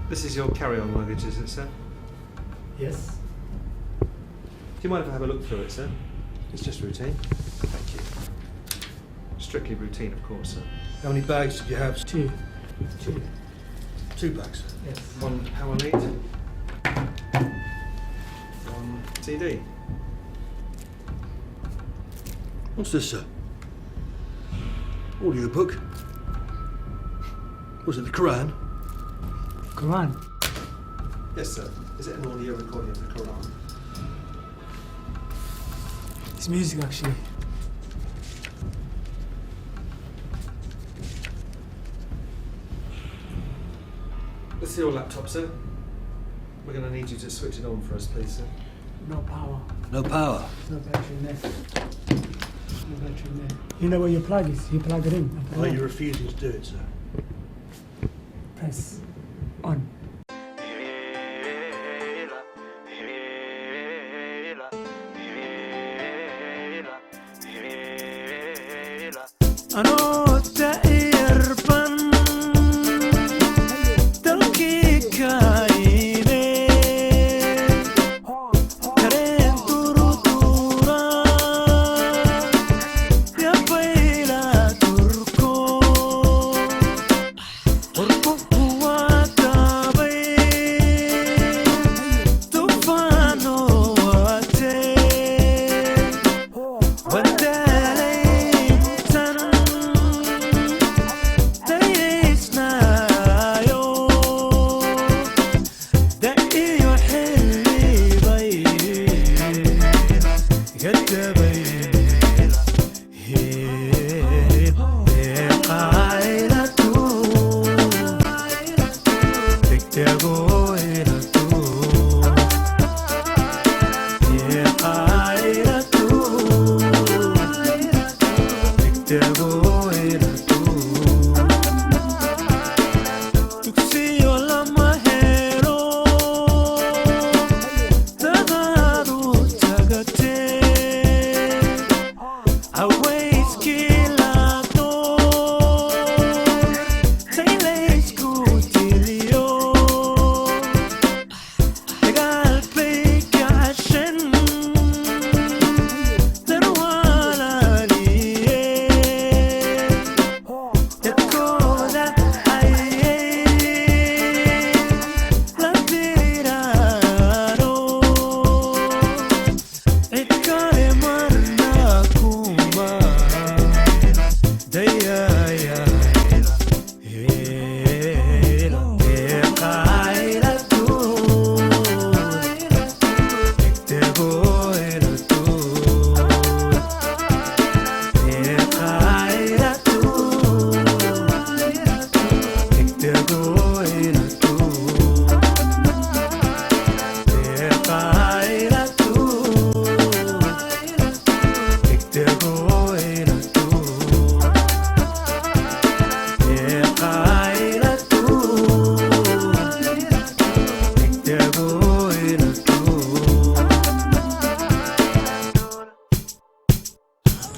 This is your carry-on luggage, is it, sir? Yes. Do you mind if I have a look through it, sir? It's just routine. Thank you. Strictly routine, of course, sir. How many bags did you have? Two. 2 bags. Yes. One power lead. One CD. What's this, sir? Audio book. Was it the Quran? Quran. Yes, sir. Is it an audio recording of the Quran? It's music, actually. Let's see your laptop, sir. We're going to need you to switch it on for us, please, sir. No power. No power. No battery in there. No battery in there. You know where your plug is? You plug it in. Why are you refusing to do it, sir? Press on. أنا التائر بن تلقي كايني كرين تردورا يا بيلا تركو تركو هو تابي تفانو واتي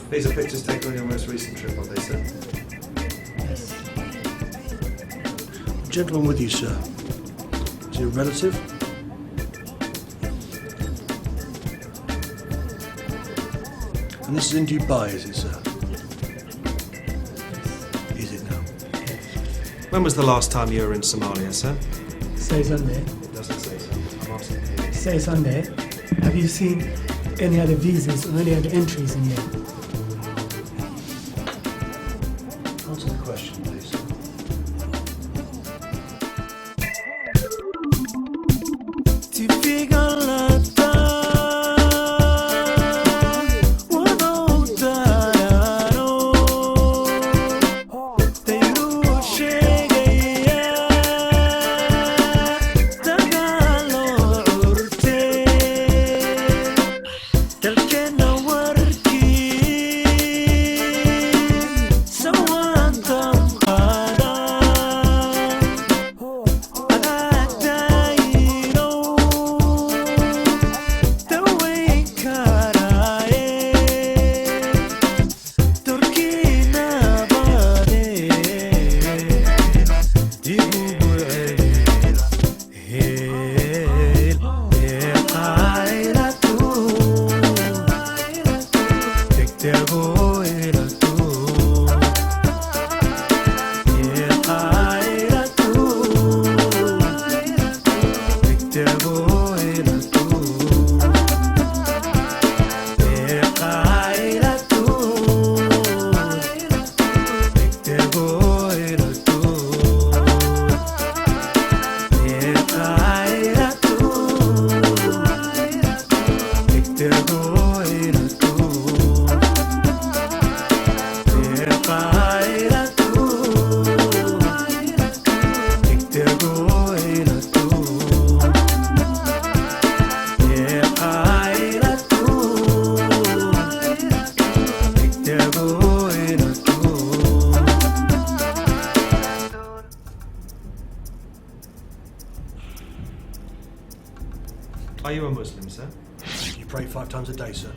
These are pictures taken on your most recent trip, are they, sir? Yes. The gentleman with you, sir. Is he a relative? And this is in Dubai, is it, sir? Is it now? When was the last time you were in Somalia, sir? Says on there. It doesn't say so. I'm asking you. Says on there. Have you seen any other visas or any other entries in there? Answer the question, please. Are you a Muslim, sir? You pray 5 times a day, sir.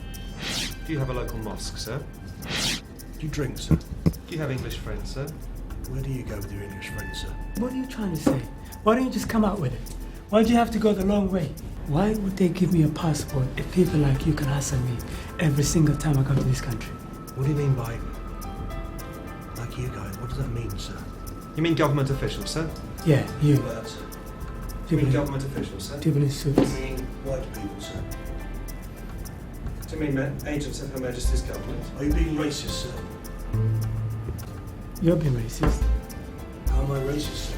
Do you have a local mosque, sir? Do you drink, sir? Do you have English friends, sir? Where do you go with your English friends, sir? What are you trying to say? Why don't you just come out with it? Why'd you have to go the long way? Why would they give me a passport if people like you can hassle me every single time I come to this country? What do you mean by... like you guys? What does that mean, sir? You mean government officials, sir? Yeah, you. Words. You mean People, government officials, sir? people in You suits. mean white people, sir? Do you mean agents of Her Majesty's government? Are you being racist, sir? You're being racist. How am I racist, sir?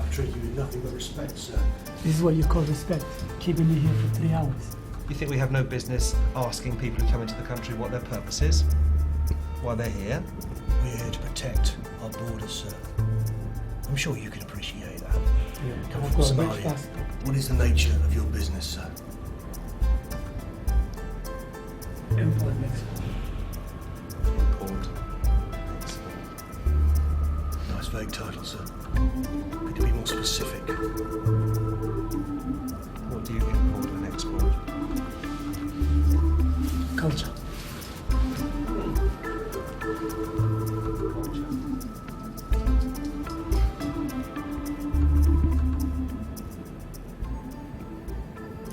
I treat you with nothing but respect, sir. This is what you call respect. Keeping me here for 3 hours. You think we have no business asking people who come into the country what their purpose is? Why they're here? We're here to protect our borders, sir. I'm sure you can appreciate that. Yeah, Come I've from got a British Somalia. passport. What is the nature of your business, sir? Import and export. Import. Nice vague title, sir. Could you be more specific? What do you import and export? Culture.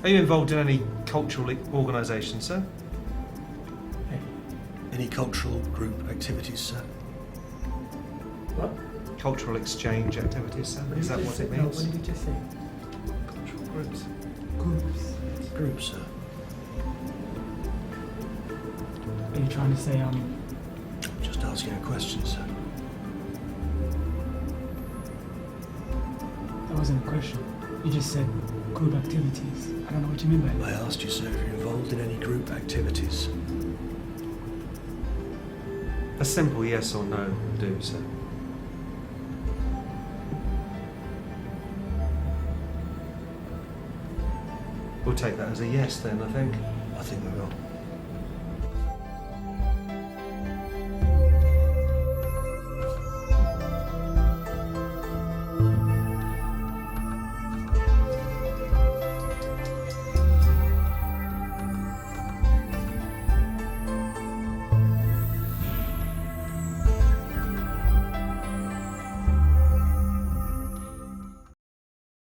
Are you involved in any cultural organisation, sir? Hey, Any cultural group activities, sir? what? Cultural exchange activities, sir? What Is did that you what just it say? No, means? what did you just say? Cultural groups. Groups. Group, sir. Are you trying to say Just asking a question, sir. that wasn't a question? You just said group activities. I don't know what you mean by I that. asked you, sir, if you're involved in any group activities. A simple yes or no will do, sir. We'll take that as a yes then, I think. I think we will.